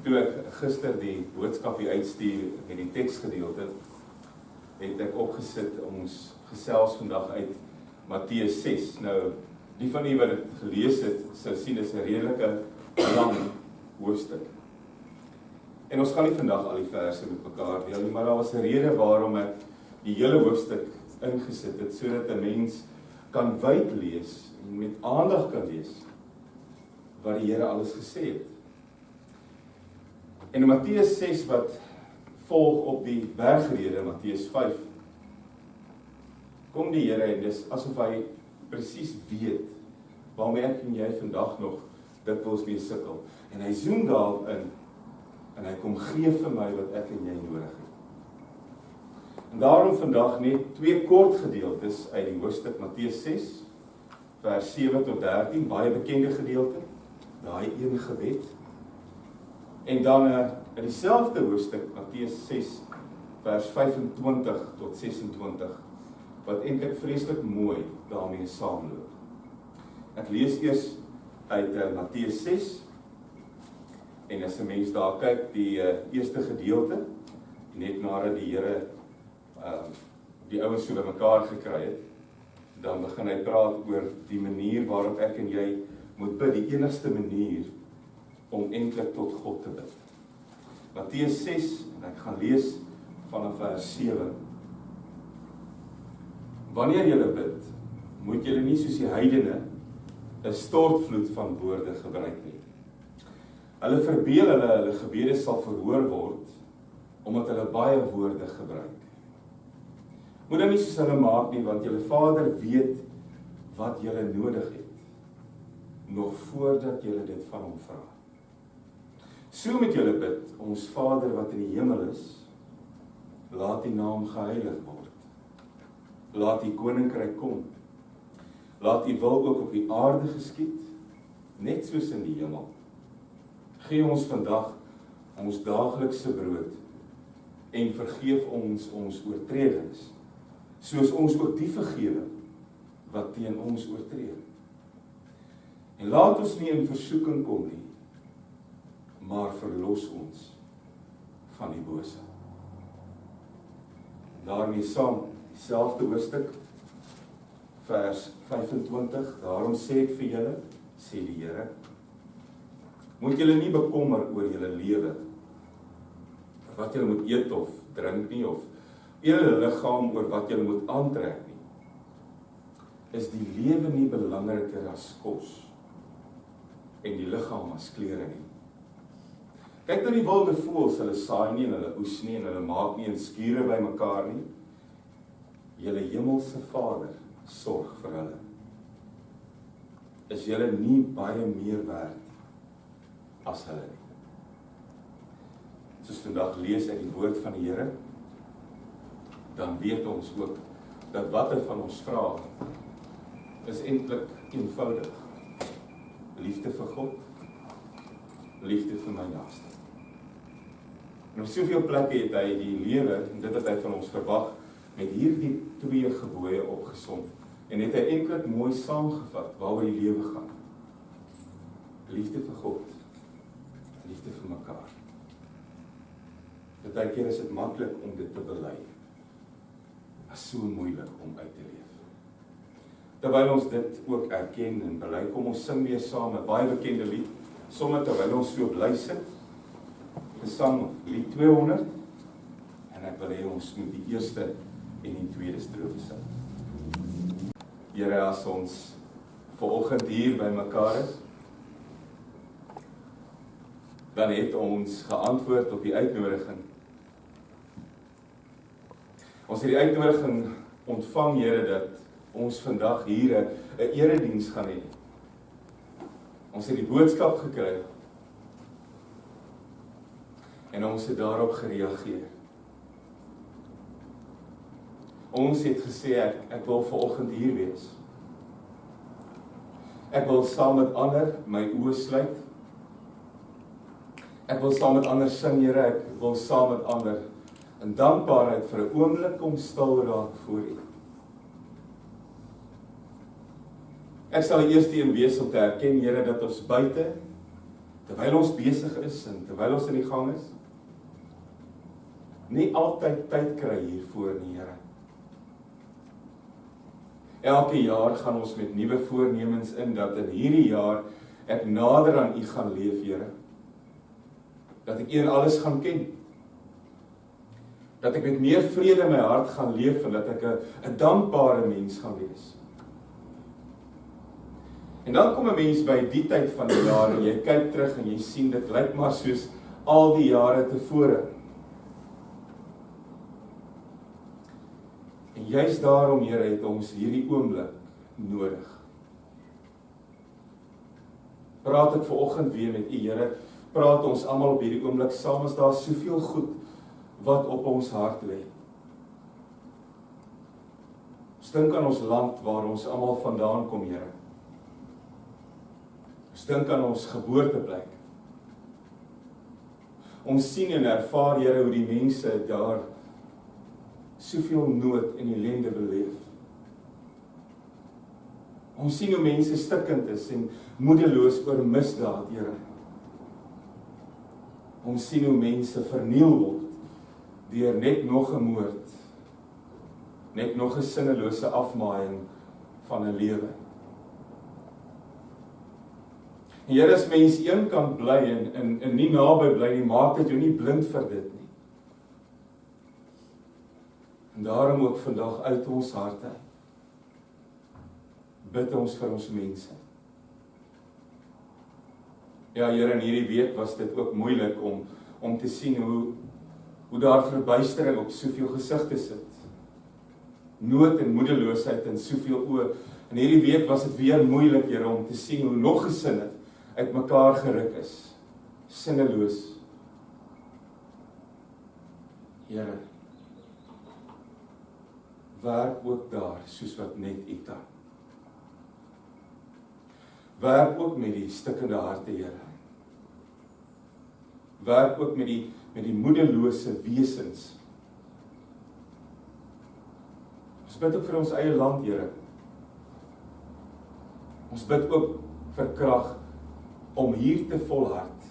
toe ek gister die boodskapie uitstuur met die teksgedeelte, het ek opgesit ons gesels vandag uit Matteus 6. Nou, die van u wat het gelees het, sou sien is 'n redelike lang hoofstuk. En ons gaan nie vandag al die verse met mekaar deel nie, maar daar was 'n rede waarom ek die hele hoofstuk ingesit het, sodat 'n mens kan wyd lees en met aandag kan lees wat die Here alles gesê het. En in Matteus 6 wat volg op die bergrede, Matteus 5, kom die Here en dis asof hy presies weet waarmee ek en jy vandag nog dikwels mee sukkel. En hy zoom daarop in en hy kom gee vir my wat ek en jy nodig het. En daarom vandag net 2 kort gedeeltes uit die hoofstuk Matteus 6, vers 7 tot 13, baie bekende gedeelte, daai een gebed. En dan in dieselfde hoofstuk, Matteus 6, vers 25 tot 26, wat eintlik vreeslik mooi daarmee saamloop. Ek lees eers uit Matteus 6, en as 'n mens daar kyk, die eerste gedeelte, net nadat die Here die ouens so bymekaar gekry het, dan begin hy praat oor die manier waarop ek en jy moet bid, die enigste manier om eintlik tot God te bid. Matteus 6, en ek gaan lees vanaf vers 7. Wanneer julle bid, moet julle nie soos die heidene 'n stortvloed van woorde gebruik nie. Hulle verbeel hulle gebede sal verhoor word, omdat hulle baie woorde gebruik. Moet dan nie soos hulle maak nie, want julle Vader weet wat julle nodig het, nog voordat julle dit van hom vra. So moet julle bid, ons Vader wat in die hemel is, laat die naam geheilig word. Laat die koninkryk kom. Laat die wil ook op die aarde geskied, net soos in die hemel. Gee ons vandag ons daaglikse brood en vergeef ons oortredings, soos ons ook die vergewe wat teen ons oortree. En laat ons nie in versoeking kom nie, maar verlos ons van die bose. Daarmee saam, dieselfde hoofstuk, vers 25, daarom sê ek vir julle, sê die Here, moet julle nie bekommer oor julle lewe, wat julle moet eet of drink nie, of julle liggaam oor wat julle moet aantrek nie. Is die lewe nie belangriker as kos, en die liggaam as klere nie? Kyk na die wilde voëls, hulle saai nie en hulle oes nie en hulle maak nie in skure by mekaar nie. Julle hemelse Vader sorg vir hulle. Is julle nie baie meer werd as hulle nie? Soos vandag lees uit die woord van die Here, dan weet ons ook dat wat hy van ons vra is eintlik eenvoudig. Liefde vir God, liefde vir my naaste. En op soveel plekke het hy die lewe, en dit wat hy van ons verwag, met hierdie 2 gebooie opgesom, en het hy eintlik mooi saamgevat waaroor die lewe gaan. Liefde vir God, liefde vir mekaar. Partykeer is dit maklik om dit te bely, maar so moeilik om uit te leef. Terwyl ons dit ook erken en bely, kom ons sing weer saam 'n baie bekende lied, sommer terwyl ons so bly sit, gesang lied 200, en ek wil hê ons moet die eerste en die tweede strofe sing. Here, as ons vanoggend hier by mekaar is, dan het ons geantwoord op die uitnodiging. Ons het die uitnodiging ontvang, Here, dat ons vandag hier 'n erediens gaan hê. Ons het die boodskap gekry, en ons het daarop gereageer. Ons het gesê, ek wil vanoggend hier wees. Ek wil saam met ander my oë sluit. Ek wil saam met ander sing, Here, ek wil saam met ander in dankbaarheid vir 'n oomblik kom stil raak voor U. Ek sal die eerste een wees om te erken, Here, dat ons buite terwyl ons besig is en terwyl ons in die gang is, nie altyd tyd kry hiervoor nie, Here. Elke jaar gaan ons met nuwe voornemens in, dat in hierdie jaar ek nader aan U gaan leef, Here. Dat ek U in alles gaan ken. Dat ek met meer vrede in my hart gaan leef en dat ek 'n dankbare mens gaan wees. En dan kom 'n mens by die tyd van die jaar en jy kyk terug en jy sien dit lyk maar soos al die jare tevore. En juist daarom, Here, het ons hierdie oomblik nodig. Praat ek vanoggend weer met U, Here, praat ons almal op hierdie oomblik saam, as daar soveel goed wat op ons hart lê. Ons dink aan ons land waar ons almal vandaan kom, Here. Ons dink aan ons geboorteplek. Ons sien en ervaar, Here, hoe die mense daar soveel nood en ellende beleef. Ons sien hoe mense stikkend is en moedeloos oor misdaad, Here. Ons sien hoe mense verniel word deur net nog 'n moord, net nog 'n sinnelose afmaaiing van 'n lewe. En Here, as mens eenkant bly en nie naby bly nie, maak dit jou nie blind vir dit nie. En daarom ook vandag uit ons harte bid ons vir ons mense. Ja, Here, in hierdie week was dit ook moeilik om te sien hoe daar verbuistering op soveel gesigte sit. Nood en moedeloosheid in soveel oë. In hierdie week was dit weer moeilik, Here, om te sien hoe nog gesinne uit mekaar geruk is. Sinneloos. Here, werk ook daar, soos wat net U kan. Werk ook met die stikkende harte, Here. Werk ook met die moedelose wesens. Ons bid ook vir ons eie land, Here. Ons bid ook vir krag om hier te volhard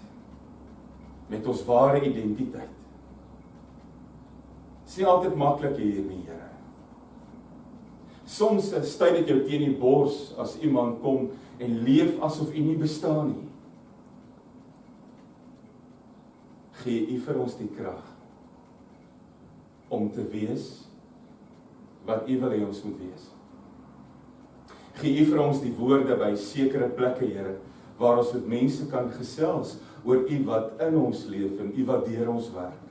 met ons ware identiteit. Dit is nie altyd maklik hier nie, Here. Soms stuit dit jou teen die bors as iemand kom en leef asof U nie bestaan nie. Gee U vir ons die krag om te wees wat U wil hê ons moet wees. Gee U vir ons die woorde by sekere plekke, Here, waar ons met mense kan gesels oor U wat in ons leef en U wat deur ons werk.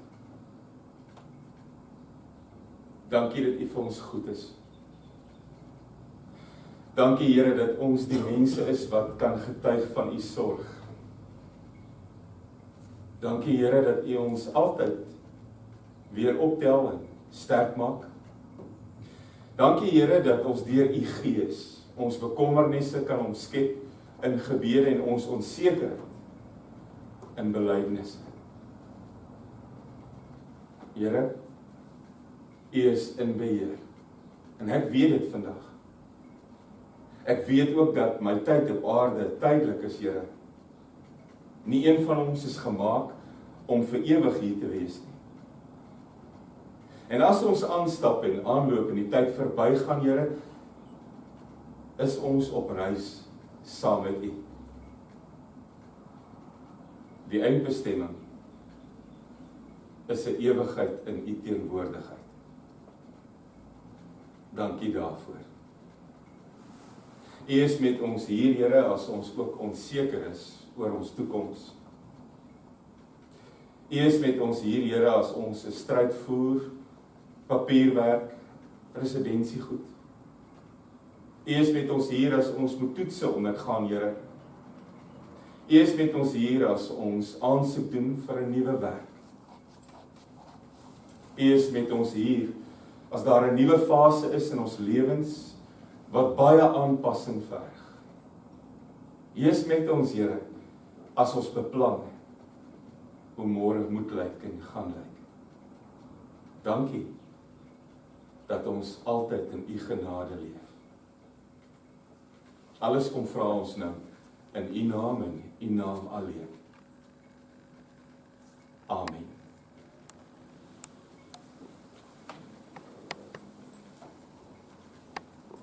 Dankie dat U vir ons goed is. Dankie, Here, dat ons die mense is wat kan getuig van U sorg. Dankie, Here, dat U ons altyd weer optel en sterk maak. Dankie, Here, dat ons deur U Gees ons bekommernisse kan omskep in gebede en ons onsekerheid in belydenisse. Here, U is in beheer. En ek weet dit vandag. Ek weet ook dat my tyd op aarde tydelik is, Here. Nie een van ons is gemaak om vir ewig hier te wees nie. En as ons aanstap en aanloop en die tyd verbygaan, Here, is ons op reis saam met U. Die eindbestemming is 'n ewigheid in U teenwoordigheid. Dankie daarvoor. U is met ons hier, Here, as ons ook onseker is oor ons toekoms. U is met ons hier, Here, as ons 'n stryd voer, papierwerk, residensiegoed. U is met ons hier as ons moet toetse ondergaan, Here. U is met ons hier as ons aansoek doen vir 'n nuwe werk. U is met ons hier as daar 'n nuwe fase is in ons lewens wat baie aanpassing verg. U is met ons, Here, as ons beplan hoe môre moet lyk en gaan lyk. Dankie dat ons altyd in U genade leef. Alles kom vra ons nou in U naam en U naam alleen.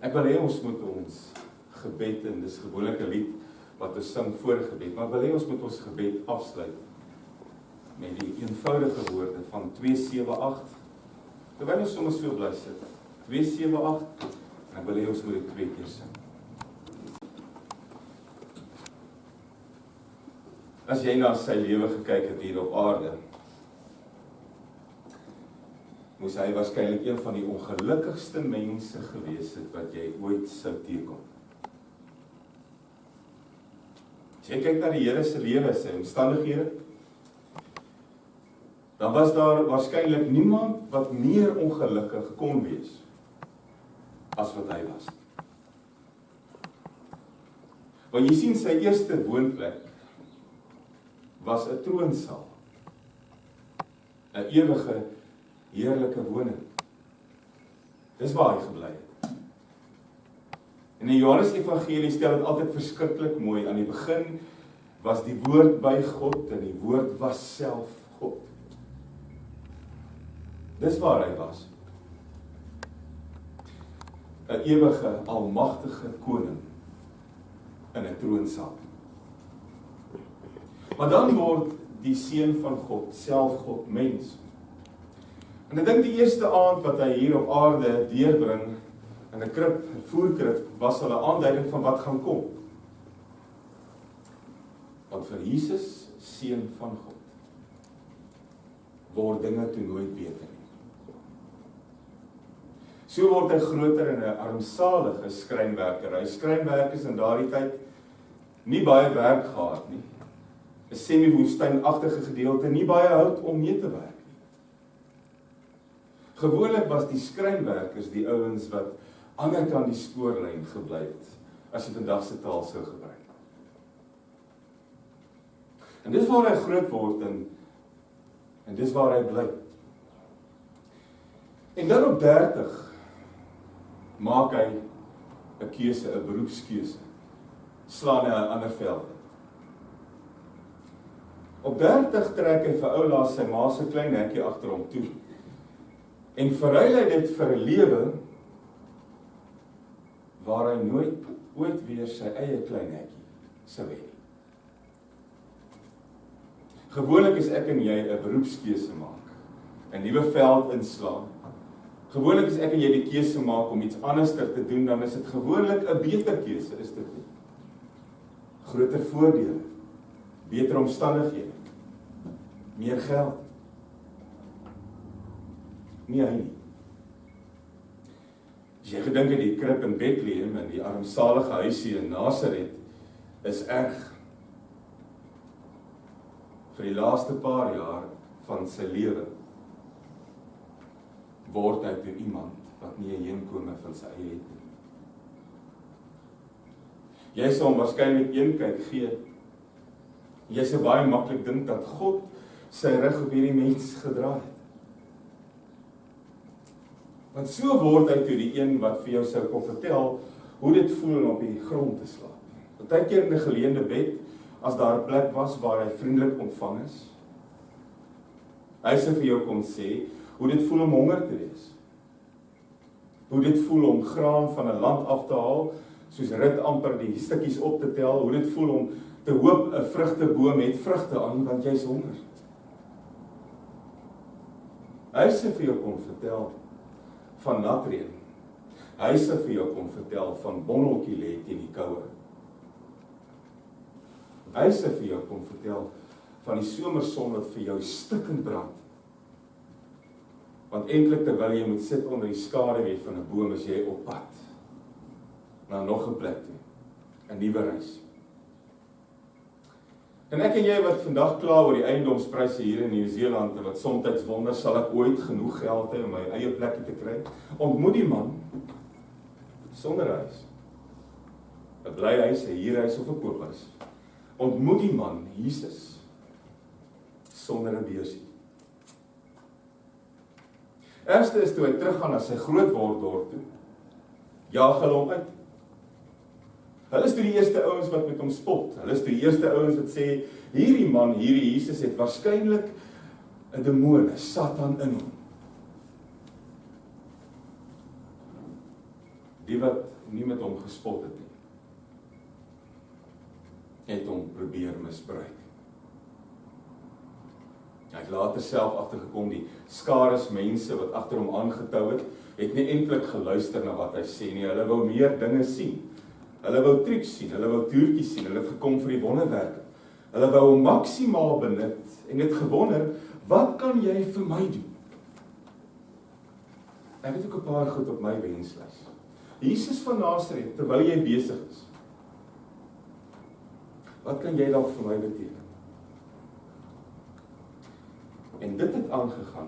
Ek wil hê ons moet ons gebed, en dis gewoonlik 'n lied wat ons sing voor gebed, maar ek wil hê ons moet ons gebed afsluit met die eenvoudige woorde van 278, terwyl ons soms veel bly sit, 278, en ek wil hê ons moet dit 2 keer sing. As jy na sy lewe gekyk het hier op aarde, moes hy waarskynlik een van die ongelukkigste mense gewees het wat jy ooit sou teekom. As jy kyk na die Here se lewe, sy omstandighede, dan was daar waarskynlik niemand wat meer ongelukkig kon wees as wat hy was. Want jy sien, sy eerste woonplek was 'n troonsaal, 'n ewige, heerlike woning. Dis waar hy gebly het. En die Johannes Evangelie stel dit altyd verskriklik mooi. Aan die begin was die woord by God, en die woord was self God. Dis waar hy was. 'n ewige, almagtige koning in 'n troonsaal. Maar dan word die seun van God, self God, mens. En ek dink die eerste aand wat hy hier op aarde deurbring, in 'n krib, 'n voerkrib, was hulle 'n aanduiding van wat gaan kom. Want vir Jesus, seun van God, word dinge toe nooit beter nie. So word hy groter en 'n armsalige skrynwerker. Hy skrynwerkers in daardie tyd nie baie werk gehad nie. 'n semi-woestynagtige gedeelte, nie baie hout om mee te werk nie. Gewoonlik was die skrynwerkers die ouens wat ander kant die spoorlyn gebly het, as jy vandag se taal sou gebruik. En dis waar hy groot word, en dis waar hy bly. En dan op 30 maak hy 'n keuse, 'n beroepskeuse. Slaan hy 'n ander veld. Op 30 trek hy vir oulaas sy ma se klein hekkie agter hom toe. En verruil hy dit vir 'n lewe waar hy nooit ooit weer sy eie klein hekkie sou hê nie. Gewoonlik is ek en jy 'n beroepskeuse maak, 'n nuwe veld inslaan. Gewoonlik is ek en jy die keuse maak om iets anders te doen, dan is dit gewoonlik 'n beter keuse, is dit nie? Groter voordele, beter omstandighede, meer geld. Nie hy nie. As jy gedink het die krib in Bethlehem en die armsalige huisie in Nasaret is erg, vir die laaste paar jaar van sy lewe word hy toe iemand wat nie 'n heenkome van sy eie het nie. Jy sal hom waarskynlik een kyk gee. Jy sal baie maklik dink dat God sy rug op hierdie mens gedraai het. Want so word hy toe die een wat vir jou sou kon vertel hoe dit voel om op die grond te slaap. Partykeer in 'n geleende bed, as daar 'n plek was waar hy vriendelik ontvang is. Hy sou vir jou kon sê hoe dit voel om honger te wees. Hoe dit voel om graan van 'n land af te haal, soos Rit amper die stukkies op te tel. Hoe dit voel om te hoop 'n vrugteboom het vrugte aan, want jy's honger. Hy sou vir jou kon vertel van natreën. Hy sou vir jou kon vertel van bonneltjie lê teen die koue. Hy sou vir jou kon vertel van die somerson wat vir jou stikkend brand. Want eintlik terwyl jy moet sit onder die skaduwee van 'n boom, is jy op pad na nog 'n plek toe, 'n nuwe reis. En ek en jy wat vandag kla oor die eiendomspryse hier in Nieu-Seeland, en wat soms wonder, sal ek ooit genoeg geld hê om my eie plekkie te kry? Ontmoet die man sonder huis. 'n blyhuis, 'n huurhuis of 'n koophuis. Ontmoet die man Jesus sonder 'n beursie. Eerste is toe hy teruggaan na sy grootword dorp toe, jaag hulle hom uit. Hulle is toe die eerste ouens wat met hom spot. Hulle is toe die eerste ouens wat sê, hierdie man, hierdie Jesus het waarskynlik 'n demoon, 'n Satan in hom. die wat nie met hom gespot het nie, het hom probeer misbruik. Hy het later self agtergekom, die skares mense wat agter hom aangetou het nie eintlik geluister na wat hy sê nie, hulle wou meer dinge sien, hulle wou triks sien, hulle wou toertjies sien, hulle het gekom vir die wonderwerke, hulle wou hom maksimaal benut, en het gewonder, wat kan jy vir my doen? Ek het ook 'n paar goed op my wenslys. Jesus van Nasaret, terwyl jy besig is, wat kan jy dalk vir my beteken? En dit het aangegaan,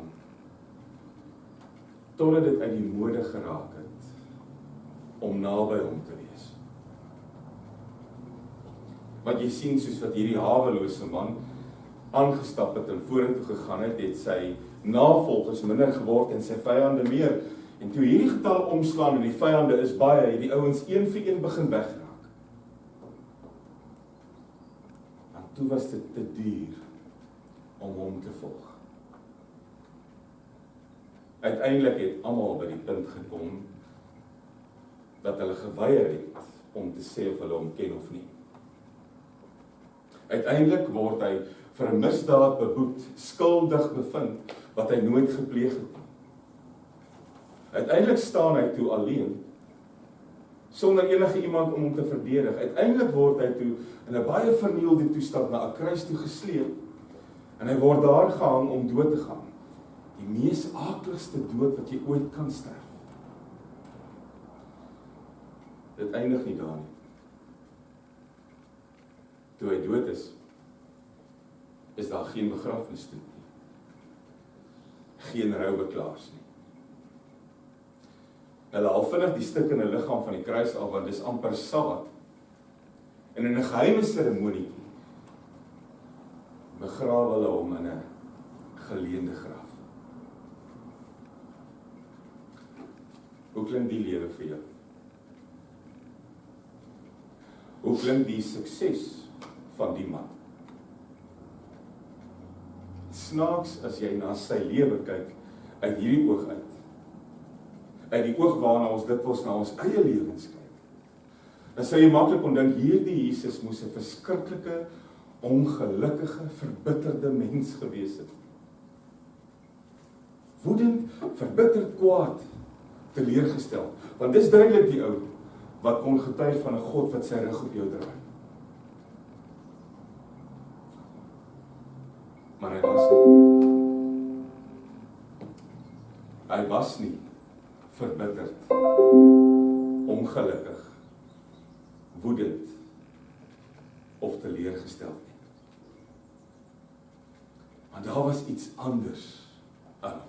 totdat dit uit die mode geraak het, om naby hom te wees. Wat jy sien, soos wat hierdie hawelose man aangestap het en vorentoe gegaan het sy navolgers minder geword en sy vyande meer. En toe hierdie getal omslaan en die vyande is baie, het die ouens een vir een begin wegraak. En toe was dit te duur om hom te volg. Uiteindelik het almal by die punt gekom dat hulle geweier het om te sê of hulle hom ken of nie. Uiteindelik word hy vir 'n misdaad beboet, skuldig bevind, wat hy nooit gepleeg het. Uiteindelik staan hy toe alleen, sonder enige iemand om hom te verdedig. Uiteindelik word hy toe in 'n baie vernielde toestand na 'n kruis toe gesleep, en hy word daar gehang om dood te gaan. Die mees aakligste dood wat jy ooit kan sterf. Dit eindig nie daar nie. Toe hy dood is daar geen begrafnisstoet nie. Geen roubeklaars nie. Hulle haal vinnig die stuk in 'n liggaam van die kruis af, want dis amper Sabbat. En in 'n geheime seremonie begrawe hulle hom in 'n geleende graf. Hoe klink die lewe vir jou? Hoe klink die sukses van die man? Snaaks as jy na sy lewe kyk, uit hierdie oog uit. Uit die oog waarna ons dikwels na ons eie lewens kyk. Dan sou jy maklik kon dink, hierdie Jesus moes 'n verskriklike, ongelukkige, verbitterde mens gewees het. Woedend, verbitterd, kwaad, teleurgestel. Want dis duidelik die ou wat kon getuig van 'n God wat sy rug op jou draai. Maar hy was nie. Hy was nie verbitterd, ongelukkig, woedend of teleurgesteld nie. Want daar was iets anders aan hom.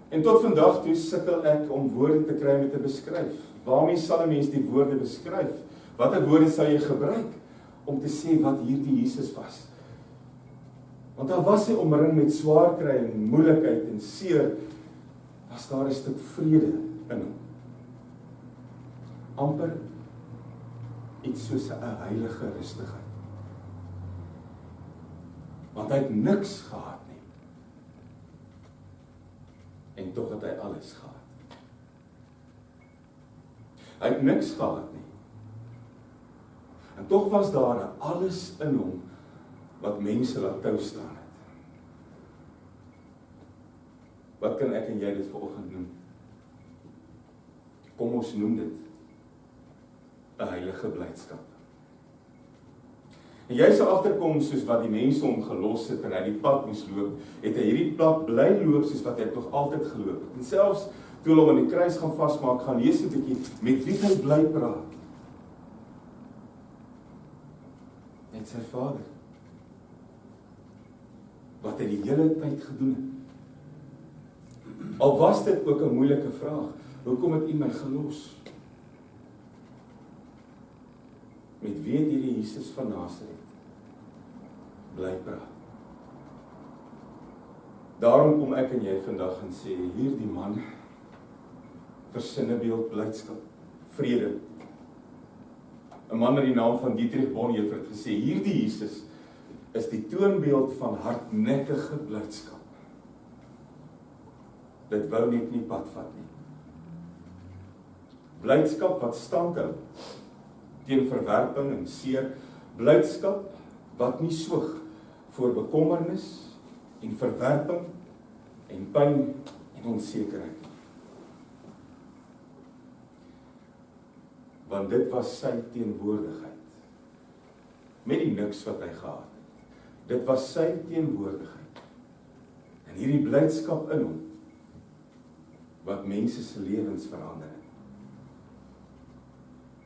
En tot vandag toe sukkel ek om woorde te kry om dit te beskryf. Waarmee sal 'n mens die woorde beskryf? Watter woorde sal jy gebruik om te sê wat hierdie Jesus was? Want daar was hy omring met swaar kry en moeilikheid en seer, was daar 'n stuk vrede in hom. Amper iets soos 'n heilige rustigheid. Want hy het niks gehad nie. En tog het hy alles gehad. Hy het niks gehad nie. En tog was daar 'n alles in hom wat mense laat tou staan het. Wat kan ek en jy dit vanoggend noem? Kom ons noem dit 'n heilige blydskap. En jy sal agterkom soos wat die mense hom gelos het en hy die pad moes loop, het hy hierdie pad bly loop soos wat hy nog altyd geloop het. En selfs toe hulle hom aan die kruis gaan vasmaak, gaan lees 'n bietjie met wie hy bly praat. Met sy Vader. Wat hy die hele tyd gedoen het. Al was dit ook 'n moeilike vraag, hoekom het U my gelos? Met wie het hierdie Jesus van Nasaret bly praat? Daarom kom ek en jy vandag en sê, hierdie man versinnebeeld blydskap, vrede. 'n Man met die naam van Ds het gesê, hierdie Jesus is die toonbeeld van hardnekkige blydskap. Dit wou net nie pad vat nie. blydskap wat standhou teen verwerping en seer, blydskap wat nie soeg voor bekommernis en verwerping en pyn en onsekerheid. Want dit was sy teenwoordigheid, met die niks wat hy gehad het. Dit was sy teenwoordigheid, en hierdie blydskap in hom, wat mense se lewens verander het.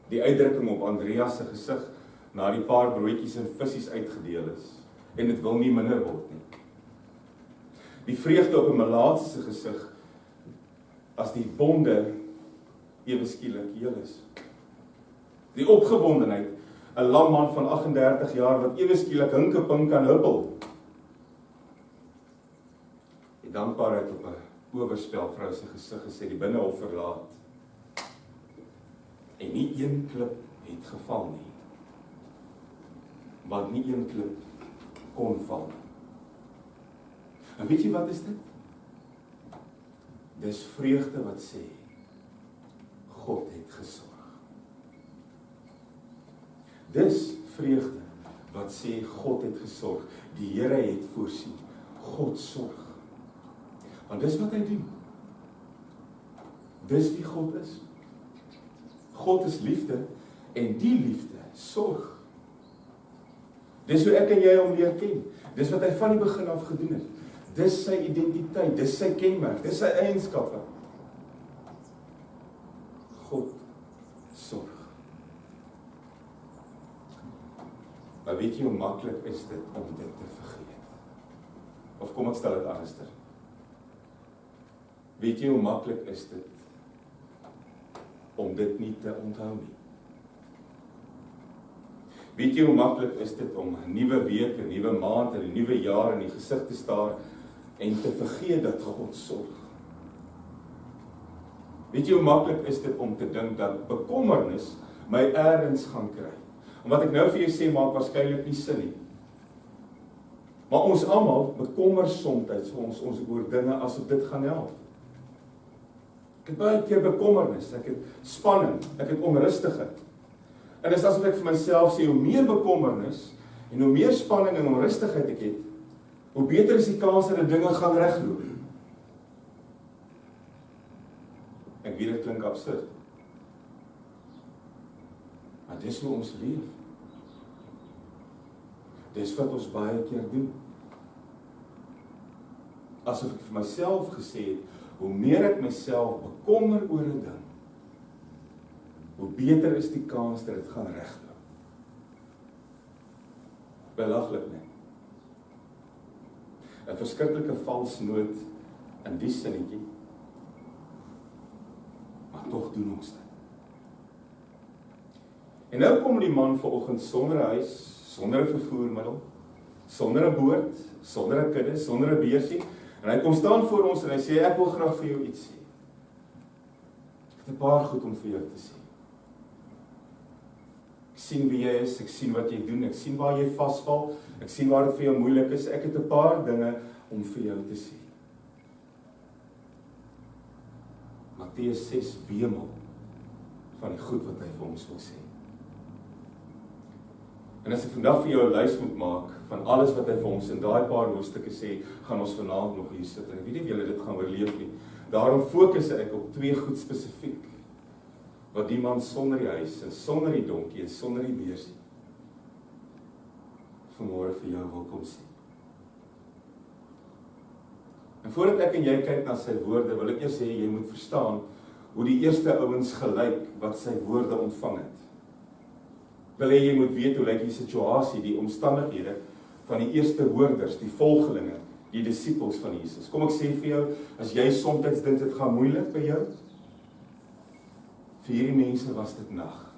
Die uitdrukking op Andreas se gesig, na die paar broodjies en visies uitgedeel is, en dit wil nie minder word nie. Die vreugde op 'n melaatse se gesig, as die bonde ewe skielik heel is. Die opgewondenheid, 'n lam man van 38 jaar wat ewe skielik hinkepink kan huppel. Die dankbaarheid op 'n oorspelvrou se gesig gesê die binnehof verlaat. En nie een klip het geval nie. Want nie een klip kon val nie. En weet jy wat is dit? Dis vreugde wat sê, God het gesorg. Dis vreugde wat sê, God het gesorg. Die Here het voorsien. God sorg. Want dis wat hy doen. Dis wie God is. God is liefde, en die liefde sorg. Dis hoe ek en jy hom leer ken. Dis wat hy van die begin af gedoen het. Dis sy identiteit, dis sy kenmerk, dis sy eienskappe. God sorg. Maar weet jy hoe maklik is dit om dit te vergeet? Of kom ek stel dit anderster? Weet jy hoe maklik is dit om dit nie te onthou nie? Weet jy hoe maklik is dit om 'n nuwe week, 'n nuwe maand, 'n nuwe jaar in die gesig te staar en te vergeet dat God sorg? Weet jy hoe maklik is dit om te dink dat bekommernis my ergens gaan kry? En wat ek nou vir jou sê, maak waarskynlik nie sin nie. Maar ons almal bekommer soms ons oor dinge asof dit gaan help. Ek het baie keer bekommernis, ek het spanning, ek het onrustigheid. En dit is asof ek vir myself sê, hoe meer bekommernis en hoe meer spanning en onrustigheid ek het, hoe beter is die kans dat dinge gaan regloop. Ek weet dit klink absurd. Maar dis hoe ons leef. Dis wat ons baie keer doen. Asof ek vir myself gesê het, hoe meer ek myself bekommer oor 'n ding, hoe beter is die kans dat dit gaan regloop. Belaglik nie. 'n Verskriklike valsnoot in die sinnetjie, maar tog doen ons dit. En nou kom die man vanoggend sonder 'n huis, sonder 'n vervoermiddel, sonder 'n boot, sonder 'n kudde, sonder 'n beursie, en hy kom staan voor ons en hy sê, ek wil graag vir jou iets sê. Ek het 'n paar goed om vir jou te sê. Ek sien wie jy is, ek sien wat jy doen, ek sien waar jy vasval, ek sien waar dit vir jou moeilik is, ek het 'n paar dinge om vir jou te sê. Matteus 6 wemel van die goed wat hy vir ons wil sê. En as ek vandag vir jou 'n lys moet maak van alles wat hy vir ons in daai paar hoofstukke sê, gaan ons vanaand nog hier sit. En ek weet nie of julle dit gaan oorleef nie. Daarom fokus ek op 2 goed spesifiek, wat die man sonder die huis, en sonder die donkie, en sonder die beursie, vanmôre vir jou wil kom sê. En voordat ek en jy kyk na sy woorde, wil ek eers sê, jy moet verstaan, hoe die eerste ouens gelyk, wat sy woorde ontvang het. Wil jy moet weet hoe lyk die situasie, die omstandighede van die eerste hoorders, die volgelinge, die disippels van Jesus. Kom ek sê vir jou, as jy soms dink dit gaan moeilik by jou, vir hierdie mense was dit nag.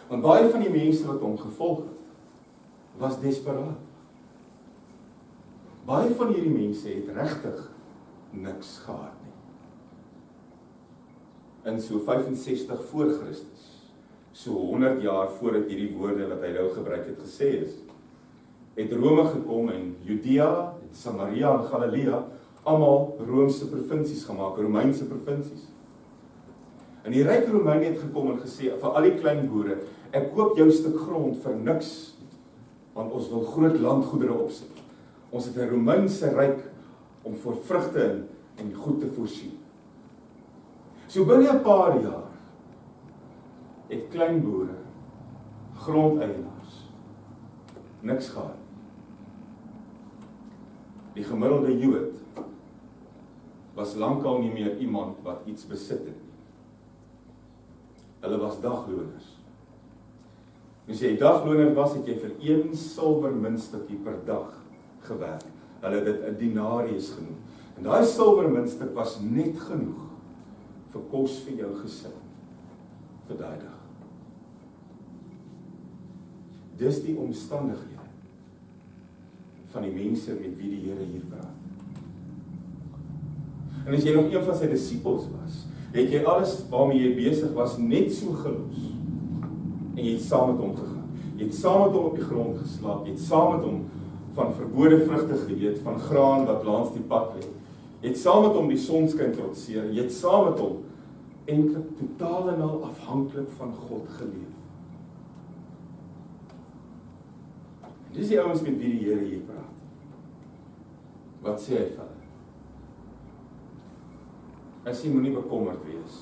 Want baie van die mense wat hom gevolg het, was desperaat. Baie van hierdie mense het regtig niks gehad nie. In so 65 voor Christus, so 100 jaar voordat hierdie woorde wat hy nou gebruik het gesê is, het Rome gekom en Judea, Samaria en Galilea, almal Romeinse provinsies gemaak, Romeinse provinsies. En die ryk Romein het gekom en gesê, vir al die klein boere, ek koop jou stuk grond vir niks, want ons wil groot landgoedere opsit. Ons het 'n Romeinse ryk om vir vrugte en goed te voorsien. So binne 'n paar jaar het klein boere, grondeienaars, niks gehad. Die gemiddelde Jood was lankal nie meer iemand wat iets besit het nie. Hulle was dagloners. As jy dagloner was, het jy vir 1 silwermuntstukkie per dag gewerk. Hulle het dit 'n denarius genoem. En daai silwermuntstuk was net genoeg vir kos vir jou gesin vir daai dag. Dis die omstandighede van die mense met wie die Here hier praat. En as jy nog een van sy disippels was, het jy alles waarmee jy besig was net so gelos. En jy het saam met hom gegaan. Jy het saam met hom op die grond geslaap. Jy het saam met hom van verbode vrugte geëet, van graan wat langs die pad lê. Jy het saam met hom die sonskyn trotseer. Jy het saam met hom eintlik totaal en al afhanklik van God geleef. Dis die ouens met wie die Here hier praat. Wat sê hy vir hulle? Hy sê, moenie bekommerd wees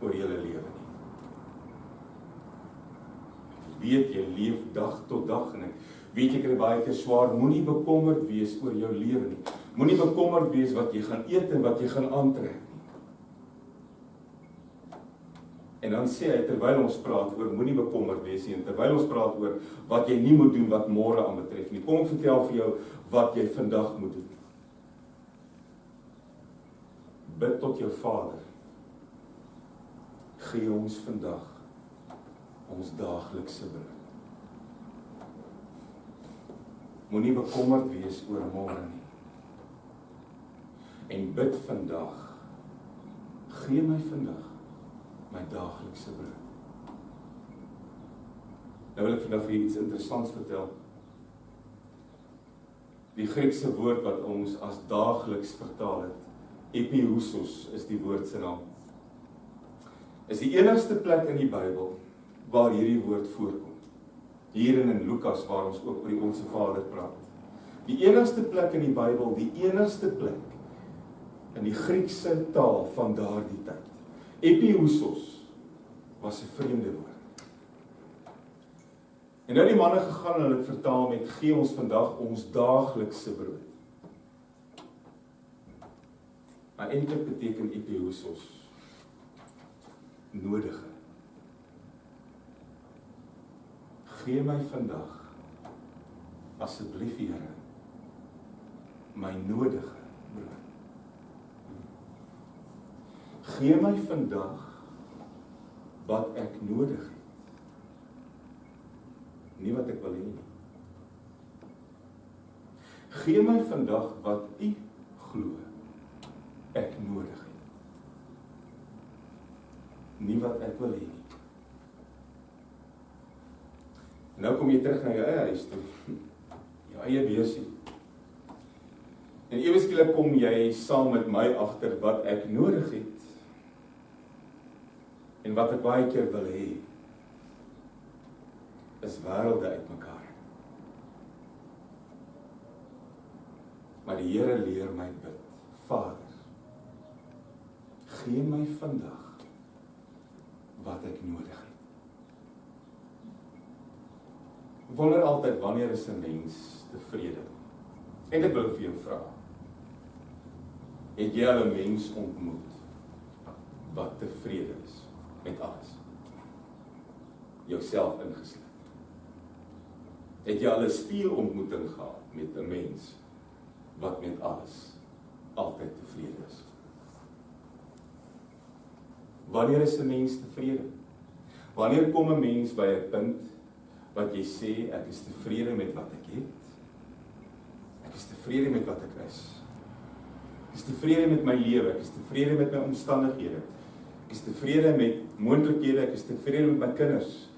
oor julle lewe nie. Weet jy leef dag tot dag en ek weet jy kry baie keer swaar, moenie bekommerd wees oor jou lewe nie. Moenie bekommerd wees wat jy gaan eet en wat jy gaan aantrek nie. En dan sê hy, terwyl ons praat oor moenie bekommerd wees nie, en terwyl ons praat oor wat jy nie moet doen wat môre aanbetref nie, kom ek vertel vir jou wat jy vandag moet doen. Bid tot jou Vader, gee ons vandag ons daaglikse brood. Moenie bekommerd wees oor môre nie. En bid vandag, gee my vandag my daaglikse brood. Nou wil ek vandag vir iets interessants vertel. Die Griekse woord wat ons as daagliks vertaal het, epiousos is die woord se naam. Is die enigste plek in die Bybel waar hierdie woord voorkom. Hier in Lukas waar ons ook oor die Onse Vader praat. Die enigste plek in die Bybel, die enigste plek in die Griekse taal van daardie tyd. Epiousos was 'n vreemde woord. En nou die manne gegaan en hulle het vertaal met gee ons vandag ons daaglikse brood. Maar eintlik beteken epiousos nodige. Gee my vandag asseblief Here my nodige brood. Gee my vandag wat ek nodig het. Nie wat ek wil hê nie. Gee my vandag wat U glo ek nodig het. Nie wat ek wil hê nie. Nou kom jy terug na jou eie huis toe. Jou eie besie. En ewe skielik kom jy saam met my agter wat ek nodig het. En wat ek baie keer wil hê, is wêrelde uitmekaar. Maar die Here leer my bid. Vader, gee my vandag wat ek nodig het. Ek wonder altyd, wanneer is 'n mens tevrede? En ek wil vir jou vra, het jy al 'n mens ontmoet wat tevrede is met alles? Jouself ingesluit. Het jy al 'n spieelontmoeting gehad met 'n mens wat met alles altyd tevrede is? Wanneer is 'n mens tevrede? Wanneer kom 'n mens by 'n punt wat jy sê, ek is tevrede met wat ek het? Ek is tevrede met wat ek is. Ek is tevrede met my lewe, ek is tevrede met my omstandighede. Ek is tevrede met moontlikhede, ek is tevrede met my kinders.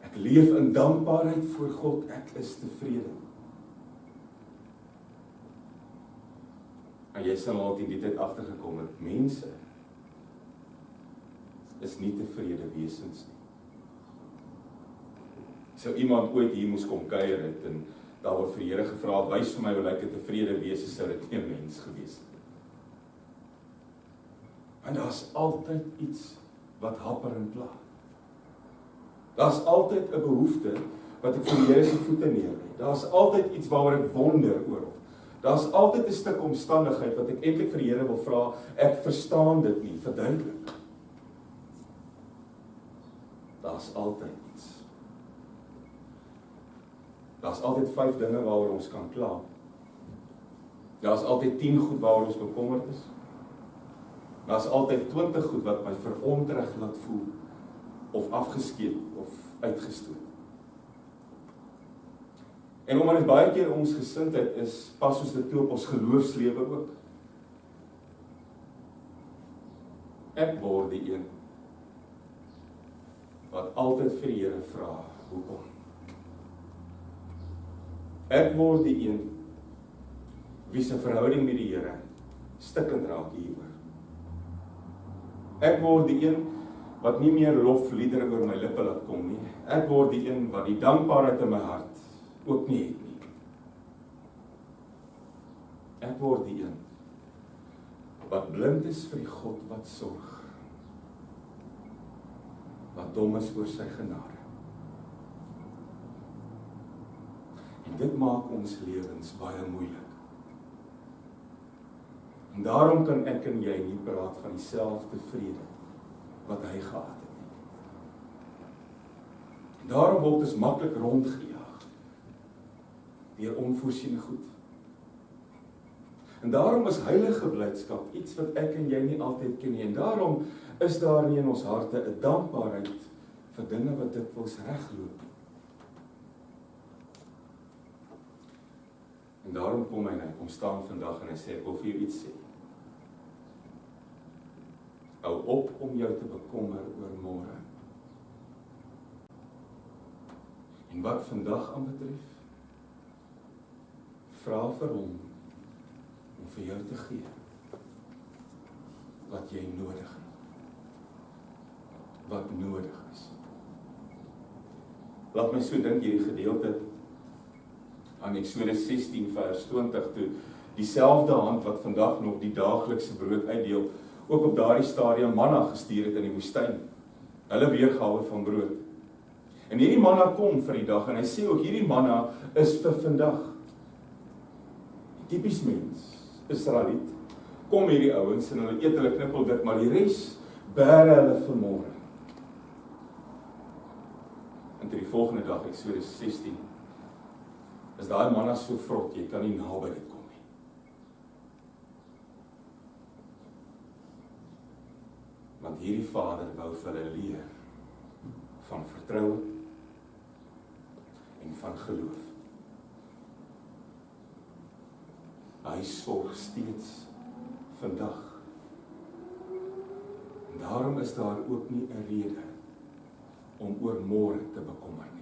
Ek leef in dankbaarheid voor God, ek is tevrede. En jy sal al in die tyd agtergekom het, mense is nie tevrede wesens nie. Sou iemand ooit hier moes kom kuier het en daar word vir die Here gevra, wys vir my hoe lyk 'n tevrede wese, sou dit nie 'n mens gewees het. En daar's altyd iets wat happer en pla. Daar's altyd 'n behoefte wat ek vir die Here se voete neerlê. Daar's altyd iets waaroor ek wonder oor. Daar's altyd 'n stuk omstandigheid wat ek eintlik vir die Here wil vra, ek verstaan dit nie, verduidelik. Daar's altyd iets. Daar's altyd 5 dinge waaroor ons kan kla. Daar's altyd 10 goed waaroor ons bekommerd is. Daar's altyd 20 goed wat my verontreg laat voel, of afgeskeep, of uitgestoot. En omdat dit baie keer ons gesindheid is, pas ons dit toe op ons geloofslewe ook. Ek word die een wat altyd vir die Here vra, hoekom? Ek word die een wie se verhouding met die Here stikkend raak hieroor. Ek word die een wat nie meer lofliedere oor my lippe laat kom nie. Ek word die een wat die dankbaarheid in my hart ook nie het nie. Ek word die een wat blind is vir die God wat sorg, wat dom is oor sy genade. En dit maak ons lewens baie moeilik. En daarom kan ek en jy nie praat van dieselfde vrede wat hy gehad het nie. En daarom word ons maklik rondgejaag deur onvoorsiene goed. En daarom is heilige blydskap iets wat ek en jy nie altyd ken nie. En daarom is daar nie in ons harte 'n dankbaarheid vir dinge wat dikwels regloop nie. En daarom kom hy en hy kom staan vandag en hy sê, ek wil vir jou iets sê. Hou op om jou te bekommer oor môre. En wat vandag aanbetref, vra vir hom om vir jou te gee wat jy nodig het. Wat nodig is. Laat my so dink hierdie gedeelte aan Eksodus 16 vers 20 toe dieselfde hand wat vandag nog die daaglikse brood uitdeel, ook op daardie stadium manna gestuur het in die woestyn. Hulle weergawe van brood. En hierdie manna kom vir die dag en hy sê ook hierdie manna is vir vandag. Typies mens, Israeliet, kom hierdie ouens en hulle eet hulle knippel dit, maar die res bære hulle vir môre. En toe die volgende dag, Eksodus 16, is daai manna so vrot, jy kan nie naby dit kom nie. Want hierdie Vader wou vir hulle leer van vertroue en van geloof. Hy sorg steeds vandag. En daarom is daar ook nie 'n rede om oor môre te bekommer nie.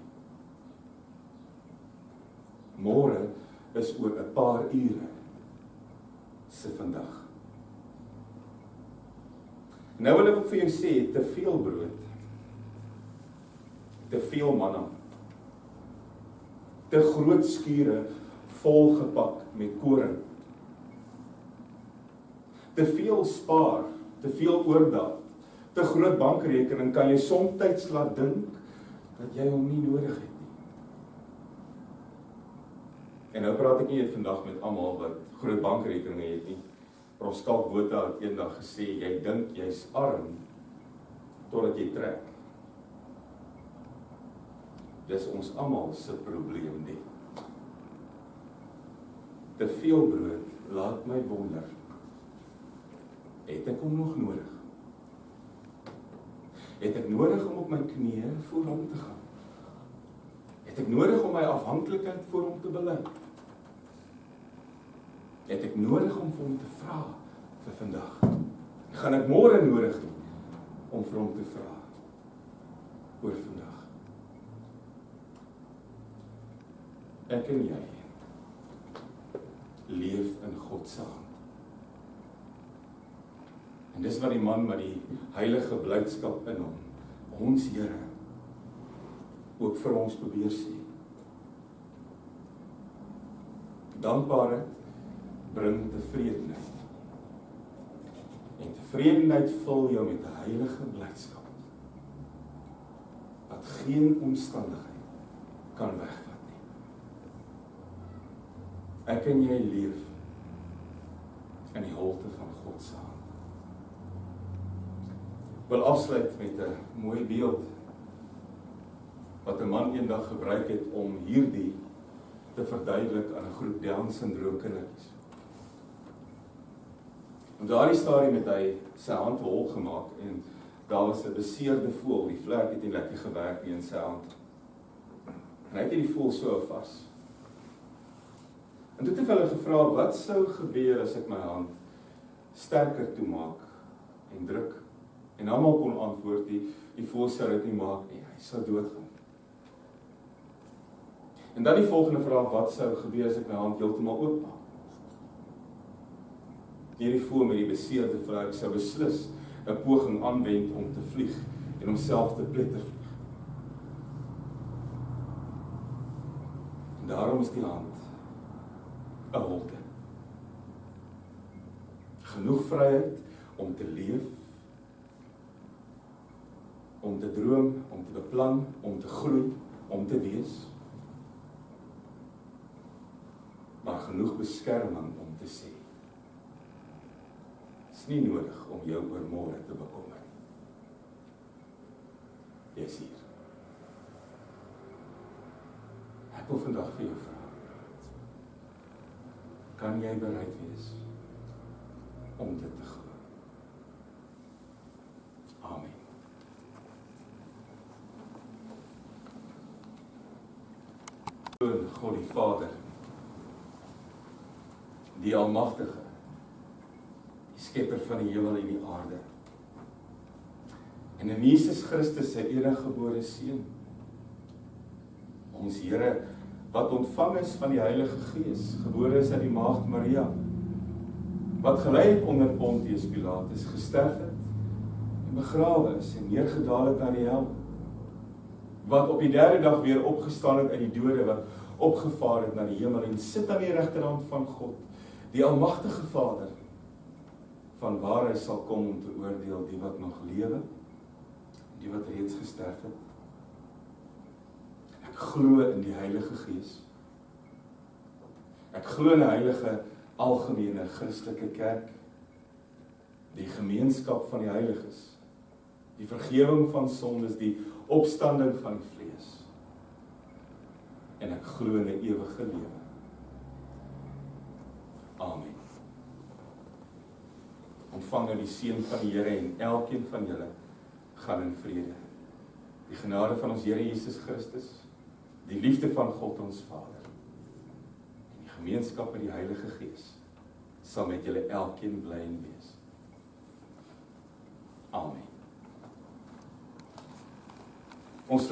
Môre is oor 'n paar ure se vandag. Nou wil ek ook vir jou sê, te veel brood, te veel manna, te groot skure volgepak met koring, te veel spaar, te veel oordaat, te groot bankrekening kan jy soms laat dink dat jy hom nie nodig het nie. En nou praat ek nie vandag met almal wat groot bankrekeninge het nie. Prof. Skalk Botha het eendag gesê, jy dink jy's arm totdat jy trek. Dis ons almal se probleem nie. Te veel brood laat my wonder. Het ek hom nog nodig? Het ek nodig om op my knieë voor hom te gaan? Het ek nodig om my afhanklikheid voor hom te bely? Het ek nodig om vir hom te vra vir vandag? Gaan ek môre nodig hê om vir hom te vra oor vandag? Ek en jy leef in God se hand. En dis wat die man met die heilige blydskap in hom, ons Here, ook vir ons probeer sê. Dankbaarheid bring tevredenheid. En tevredenheid vul jou met 'n heilige blydskap, wat geen omstandigheid kan wegvat nie. Ek en jy leef in die holte van God se hand. Ek wil afsluit met 'n mooi beeld wat 'n man eendag gebruik het om hierdie te verduidelik aan 'n groep Down-sindroom kindertjies. Op daardie stadium het hy sy hand hol gemaak en daar was 'n beseerde voël, die vlek het nie lekker gewerk nie in sy hand. En hy het die voël so vas. En toe het hulle gevra, wat sou gebeur as ek my hand sterker toemaak en druk? En almal kon antwoord, die voël sou dit nie maak nie, hy sou doodgaan. En dan die volgende vraag, wat sou gebeur as ek my hand heeltemal oopmaak? Hierdie voël met die beseerde vlek sou beslis 'n poging aanwend om te vlieg en homself te pletter vlieg. En daarom is die hand 'n holte. Genoeg vryheid om te leef, om te droom, om te beplan, om te groei, om te wees. Maar genoeg beskerming om te sê, is nie nodig om jou oor môre te bekommer. Jy is hier. Ek wil vandag vir jou vra, kan jy bereid wees om dit te glo? Amen. God die Vader, die Almagtige, die Skepper van die hemel en die aarde, en in Jesus Christus sy eniggebore Seun, ons Here, wat ontvang is van die Heilige Gees, gebore is uit die Maagd Maria, wat gelei het onder Pontius Pilatus, gesterf het en begrawe is en neergedaal het na die hel, wat op die derde dag weer opgestaan het uit die dode, wat opgevaar het na die hemel en sit aan die regterhand van God, die Almagtige Vader, van waar hy sal kom om te oordeel die wat nog lewe, die wat reeds gesterf het. Ek glo in die Heilige Gees. Ek glo in 'n heilige, algemene Christelike kerk, die gemeenskap van die heiliges, die vergewing van sondes, die opstanding van die vlees. En ek glo in 'n ewige lewe. Amen. Ontvang nou die seën van die Here en elkeen van julle gaan in vrede. Die genade van ons Here Jesus Christus, die liefde van God ons Vader, en die gemeenskap met die Heilige Gees, sal met julle elkeen bly en wees. Amen. Ons